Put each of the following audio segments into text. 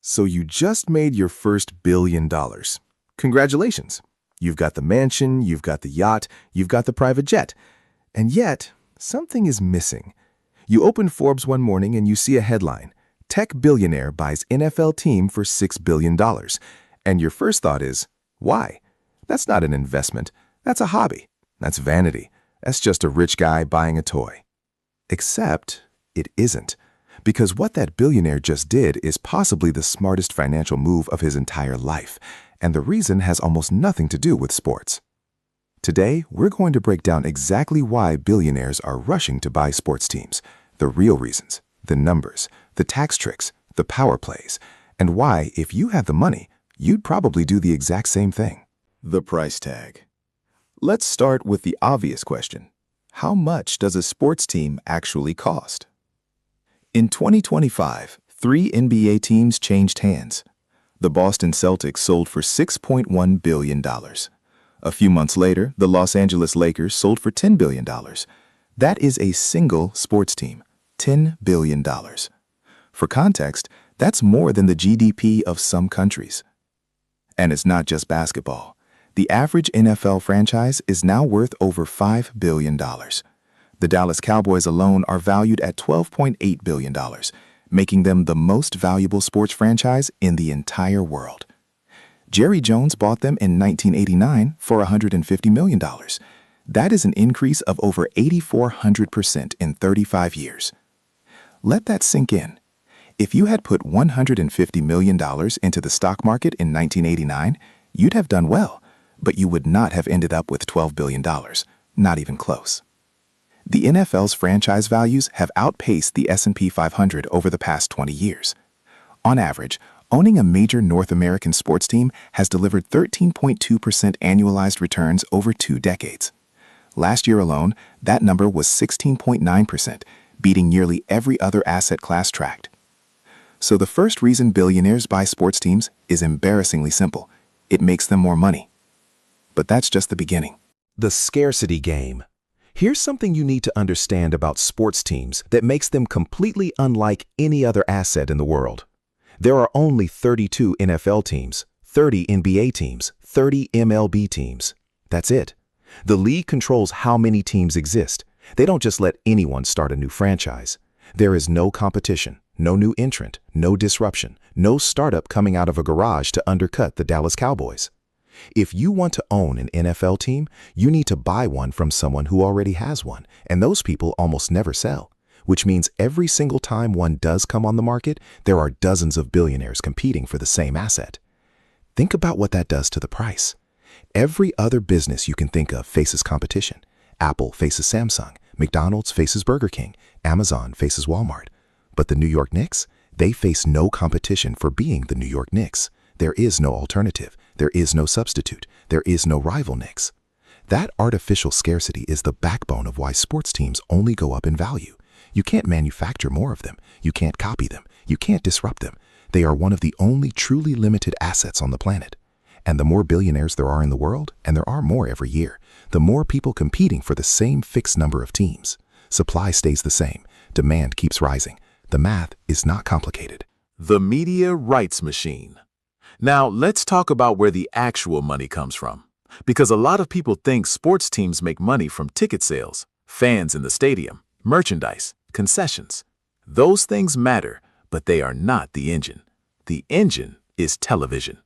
So you just made your first $1 billion. Congratulations. You've got the mansion, you've got the yacht, you've got the private jet. And yet, something is missing. You open Forbes one morning and you see a headline, Tech Billionaire buys NFL team for $6 billion. And your first thought is, why? That's not an investment. That's a hobby. That's vanity. That's just a rich guy buying a toy. Except it isn't. Because what that billionaire just did is possibly the smartest financial move of his entire life, and the reason has almost nothing to do with sports. Today, we're going to break down exactly why billionaires are rushing to buy sports teams, the real reasons, the numbers, the tax tricks, the power plays, and why, if you had the money, you'd probably do the exact same thing. The price tag. Let's start with the obvious question. How much does a sports team actually cost? In 2025, 3 NBA teams changed hands. The Boston Celtics sold for $6.1 billion. A few months later, the Los Angeles Lakers sold for $10 billion. That is a single sports team, $10 billion. For context, that's more than the GDP of some countries. And it's not just basketball. The average NFL franchise is now worth over $5 billion. The Dallas Cowboys alone are valued at $12.8 billion, making them the most valuable sports franchise in the entire world. Jerry Jones bought them in 1989 for $150 million. That is an increase of over 8,400% in 35 years. Let that sink in. If you had put $150 million into the stock market in 1989, you'd have done well, but you would not have ended up with $12 billion, not even close. The NFL's franchise values have outpaced the S&P 500 over the past 20 years. On average, owning a major North American sports team has delivered 13.2% annualized returns over 2 decades. Last year alone, that number was 16.9%, beating nearly every other asset class tracked. So the first reason billionaires buy sports teams is embarrassingly simple. It makes them more money. But that's just the beginning. The scarcity game. Here's something you need to understand about sports teams that makes them completely unlike any other asset in the world. There are only 32 NFL teams, 30 NBA teams, 30 MLB teams. That's it. The league controls how many teams exist. They don't just let anyone start a new franchise. There is no competition, no new entrant, no disruption, no startup coming out of a garage to undercut the Dallas Cowboys. If you want to own an NFL team, you need to buy one from someone who already has one, and those people almost never sell, which means every single time one does come on the market, there are dozens of billionaires competing for the same asset. Think about what that does to the price. Every other business you can think of faces competition. Apple faces Samsung, McDonald's faces Burger King, Amazon faces Walmart. But the New York Knicks, they face no competition for being the New York Knicks. There is no alternative. There is no substitute. There is no rival Knicks. That artificial scarcity is the backbone of why sports teams only go up in value. You can't manufacture more of them. You can't copy them. You can't disrupt them. They are one of the only truly limited assets on the planet. And the more billionaires there are in the world, and there are more every year, the more people competing for the same fixed number of teams. Supply stays the same. Demand keeps rising. The math is not complicated. The media rights machine. Now, let's talk about where the actual money comes from. Because a lot of people think sports teams make money from ticket sales, fans in the stadium, merchandise, concessions. Those things matter, but they are not the engine. The engine is television.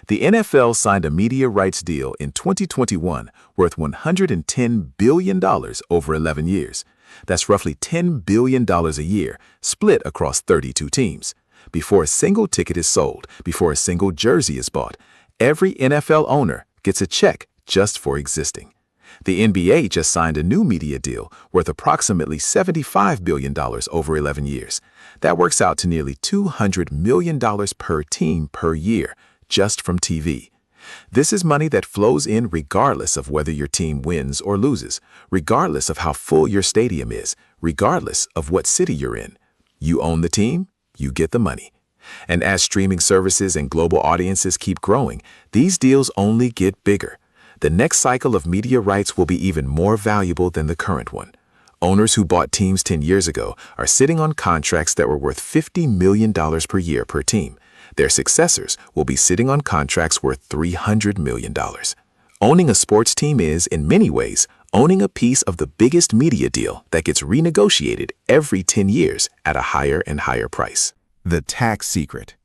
The NFL signed a media rights deal in 2021 worth $110 billion over 11 years. That's roughly $10 billion a year, split across 32 teams. Before a single ticket is sold, before a single jersey is bought, every NFL owner gets a check just for existing. The NBA just signed a new media deal worth approximately $75 billion over 11 years. That works out to nearly $200 million per team per year, just from TV. This is money that flows in regardless of whether your team wins or loses, regardless of how full your stadium is, regardless of what city you're in. You own the team, you get the money. And as streaming services and global audiences keep growing, these deals only get bigger. The next cycle of media rights will be even more valuable than the current one. Owners who bought teams 10 years ago are sitting on contracts that were worth $50 million per year per team. Their successors will be sitting on contracts worth $300 million. Owning a sports team is, in many ways, owning a piece of the biggest media deal that gets renegotiated every 10 years at a higher and higher price. The tax secret.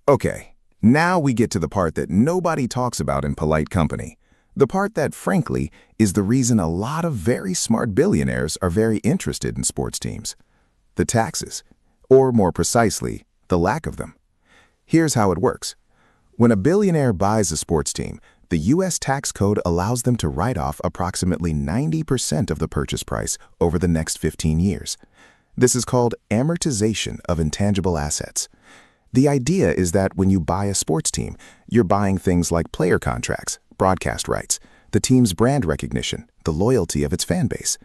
Okay, now we get to the part that nobody talks about in polite company. The part that, frankly, is the reason a lot of very smart billionaires are very interested in sports teams. The taxes, or more precisely, the lack of them. Here's how it works. When a billionaire buys a sports team, the U.S. tax code allows them to write off approximately 90% of the purchase price over the next 15 years. This is called amortization of intangible assets. The idea is that when you buy a sports team, you're buying things like player contracts, broadcast rights, the team's brand recognition, the loyalty of its fan base.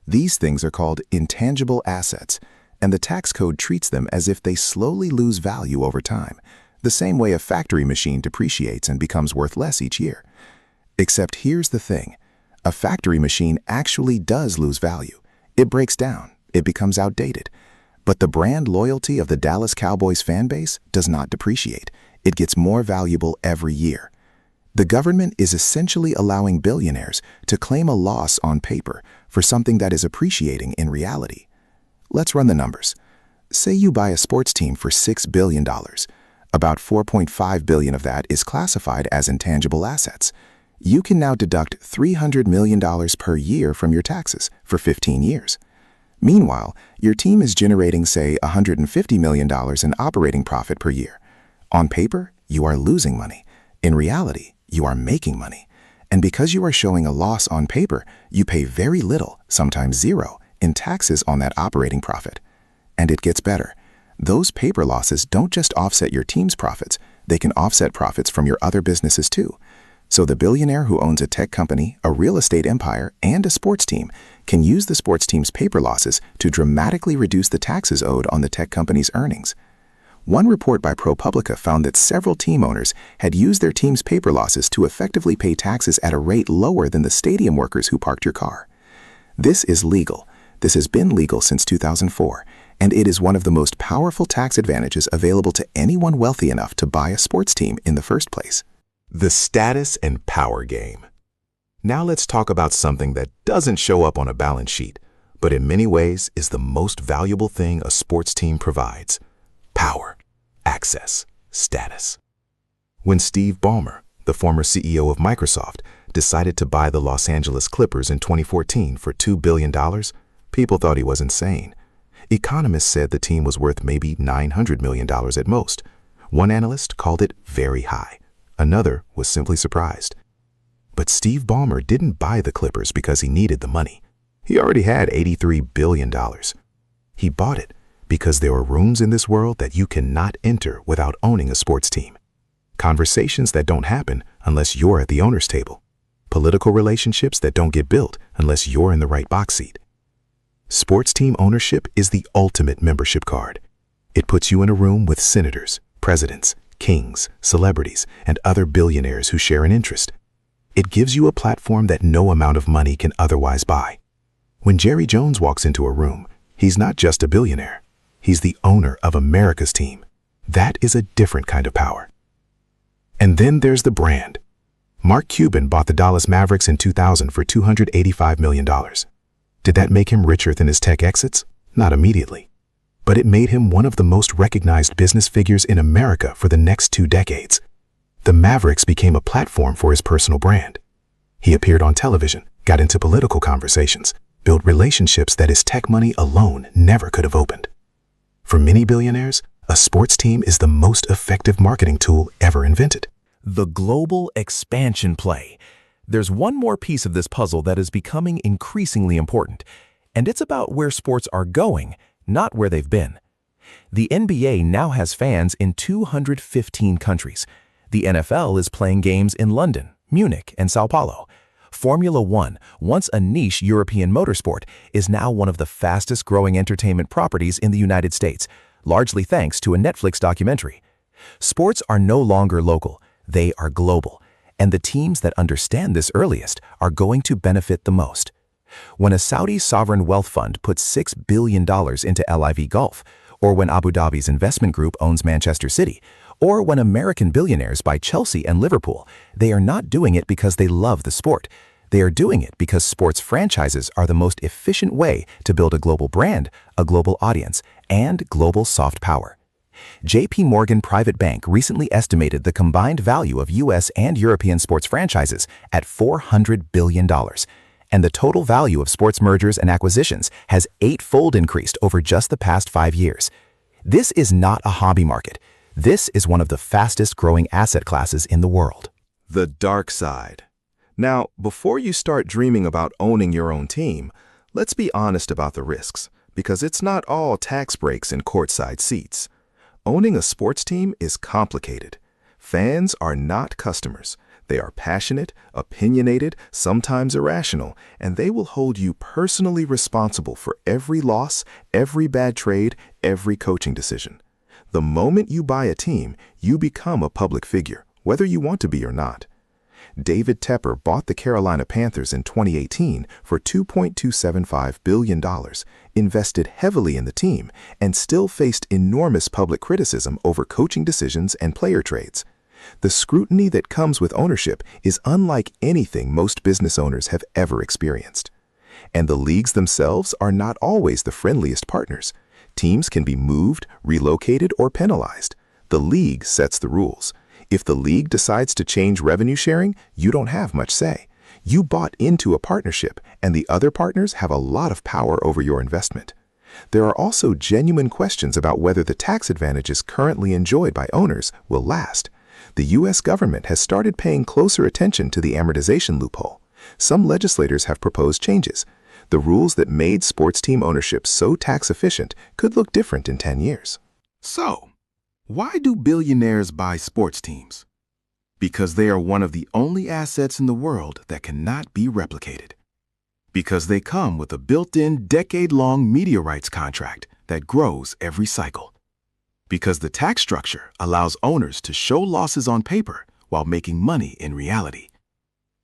These things are called intangible assets, and the tax code treats them as if they slowly lose value over time, the same way a factory machine depreciates and becomes worth less each year. Except here's the thing. A factory machine actually does lose value. It breaks down. It becomes outdated. But the brand loyalty of the Dallas Cowboys fan base does not depreciate. It gets more valuable every year. The government is essentially allowing billionaires to claim a loss on paper for something that is appreciating in reality. Let's run the numbers. Say you buy a sports team for $6 billion. About $4.5 billion of that is classified as intangible assets. You can now deduct $300 million per year from your taxes for 15 years. Meanwhile, your team is generating, say, $150 million in operating profit per year. On paper, you are losing money. In reality, you are making money. And because you are showing a loss on paper, you pay very little, sometimes zero, in taxes on that operating profit. And it gets better. Those paper losses don't just offset your team's profits, they can offset profits from your other businesses too. So the billionaire who owns a tech company, a real estate empire, and a sports team can use the sports team's paper losses to dramatically reduce the taxes owed on the tech company's earnings. One report by ProPublica found that several team owners had used their team's paper losses to effectively pay taxes at a rate lower than the stadium workers who parked your car. This is legal. This has been legal since 2004, and it is one of the most powerful tax advantages available to anyone wealthy enough to buy a sports team in the first place. The status and power game. Now let's talk about something that doesn't show up on a balance sheet, but in many ways is the most valuable thing a sports team provides: power, access, status. When Steve Ballmer, the former CEO of Microsoft, decided to buy the Los Angeles Clippers in 2014 for $2 billion, people thought he was insane. Economists said the team was worth maybe $900 million at most. One analyst called it very high. Another was simply surprised. But Steve Ballmer didn't buy the Clippers because he needed the money. He already had $83 billion. He bought it because there are rooms in this world that you cannot enter without owning a sports team. Conversations that don't happen unless you're at the owner's table. Political relationships that don't get built unless you're in the right box seat. Sports team ownership is the ultimate membership card. It puts you in a room with senators, presidents, kings, celebrities, and other billionaires who share an interest. It gives you a platform that no amount of money can otherwise buy. When Jerry Jones walks into a room, he's not just a billionaire. He's the owner of America's team. That is a different kind of power. And then there's the brand. Mark Cuban bought the Dallas Mavericks in 2000 for $285 million. Did that make him richer than his tech exits? Not immediately. But it made him one of the most recognized business figures in America for the next 2 decades. The Mavericks became a platform for his personal brand. He appeared on television, got into political conversations, built relationships that his tech money alone never could have opened. For many billionaires, a sports team is the most effective marketing tool ever invented. The global expansion play. There's one more piece of this puzzle that is becoming increasingly important, and it's about where sports are going, not where they've been. The NBA now has fans in 215 countries. The NFL is playing games in London, Munich, and Sao Paulo. Formula One, once a niche European motorsport, is now one of the fastest-growing entertainment properties in the United States, largely thanks to a Netflix documentary. Sports are no longer local, they are global, and the teams that understand this earliest are going to benefit the most. When a Saudi sovereign wealth fund puts $6 billion into LIV Golf, or when Abu Dhabi's investment group owns Manchester City, Or when American billionaires buy Chelsea and Liverpool, they are not doing it because they love the sport. They are doing it because sports franchises are the most efficient way to build a global brand, a global audience, and global soft power. JP Morgan Private Bank recently estimated the combined value of US and European sports franchises at $400 billion. And the total value of sports mergers and acquisitions has eightfold increased over just the past 5 years. This is not a hobby market. This is one of the fastest growing asset classes in the world. The dark side. Now, before you start dreaming about owning your own team, let's be honest about the risks, because it's not all tax breaks and courtside seats. Owning a sports team is complicated. Fans are not customers. They are passionate, opinionated, sometimes irrational, and they will hold you personally responsible for every loss, every bad trade, every coaching decision. The moment you buy a team, you become a public figure, whether you want to be or not. David Tepper bought the Carolina Panthers in 2018 for $2.275 billion, invested heavily in the team, and still faced enormous public criticism over coaching decisions and player trades. The scrutiny that comes with ownership is unlike anything most business owners have ever experienced. And the leagues themselves are not always the friendliest partners. Teams can be moved, relocated, or penalized. The league sets the rules. If the league decides to change revenue sharing, you don't have much say. You bought into a partnership, and the other partners have a lot of power over your investment. There are also genuine questions about whether the tax advantages currently enjoyed by owners will last. The U.S. government has started paying closer attention to the amortization loophole. Some legislators have proposed changes. The rules that made sports team ownership so tax efficient could look different in 10 years. So, why do billionaires buy sports teams? Because they are one of the only assets in the world that cannot be replicated. Because they come with a built-in decade-long media rights contract that grows every cycle. Because the tax structure allows owners to show losses on paper while making money in reality.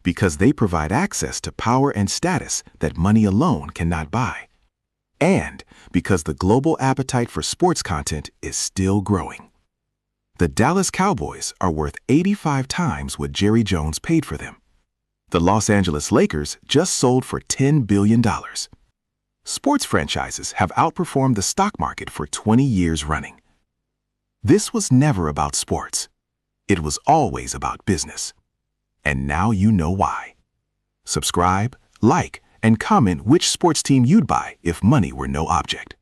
Because they provide access to power and status that money alone cannot buy. And because the global appetite for sports content is still growing. The Dallas Cowboys are worth 85 times what Jerry Jones paid for them. The Los Angeles Lakers just sold for $10 billion. Sports franchises have outperformed the stock market for 20 years running. This was never about sports. It was always about business. And now you know why. Subscribe, like, and comment which sports team you'd buy if money were no object.